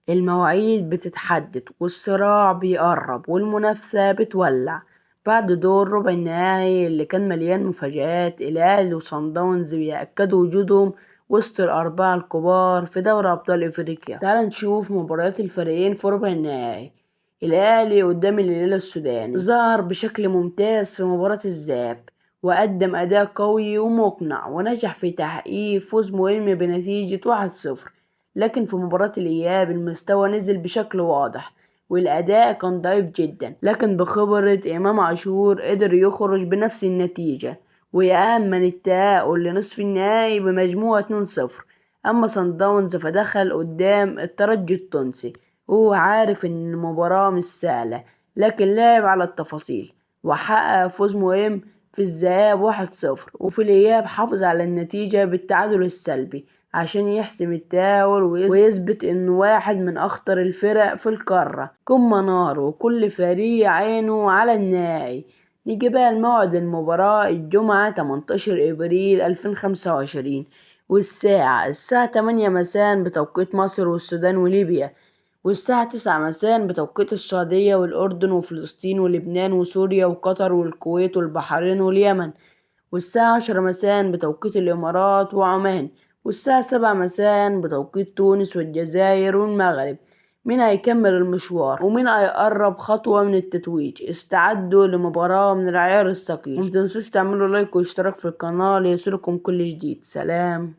المواعيد بتتحدد والصراع بيقرب والمنافسة بتولع. بعد دور ربع النهائي اللي كان مليان مفاجآت، الأهلي وصن داونز بيأكدوا وجودهم وسط الأربعة الكبار في دوري أبطال إفريقيا. تعال نشوف مباريات الفريقين في ربع النهائي. الأهلي قدام الهلال السوداني ظهر بشكل ممتاز في مباراة الذهاب، وقدم أداء قوي ومقنع ونجح في تحقيق فوز مهم بنتيجة 1-0. لكن في مباراة الإياب المستوى نزل بشكل واضح والأداء كان ضعيف جدا، لكن بخبرة إمام عاشور قدر يخرج بنفس النتيجة ويأمن التأهل لنصف النهائي بمجموعة 2-0. أما صن داونز فدخل قدام الترجي التونسي وهو عارف إن المباراة مش سهلة، لكن لعب على التفاصيل وحقق فوز مهم في الذهاب 1-0، وفي الإياب حافظ على النتيجة بالتعادل السلبي عشان يحسم التأهل ويثبت إنه واحد من أخطر الفرق في القارة. قمة نار وكل فريق عينه على النهائي. نيجي بقى لموعد المباراة الجمعة 18 إبريل 2025، الساعة 8 مساء بتوقيت مصر والسودان وليبيا، والساعة 9 مساء بتوقيت السعودية والأردن وفلسطين ولبنان وسوريا وقطر والكويت والبحرين واليمن، والساعة 10 مساء بتوقيت الإمارات وعمان، والساعة 7 مساء بتوقيت تونس والجزائر والمغرب. مين هيكمل المشوار ومين هيقرب خطوة من التتويج؟ استعدوا لمباراة من العيار الثقيل، ومتنسوش تعملوا لايك واشتراك في القناة ليصلكم كل جديد. سلام.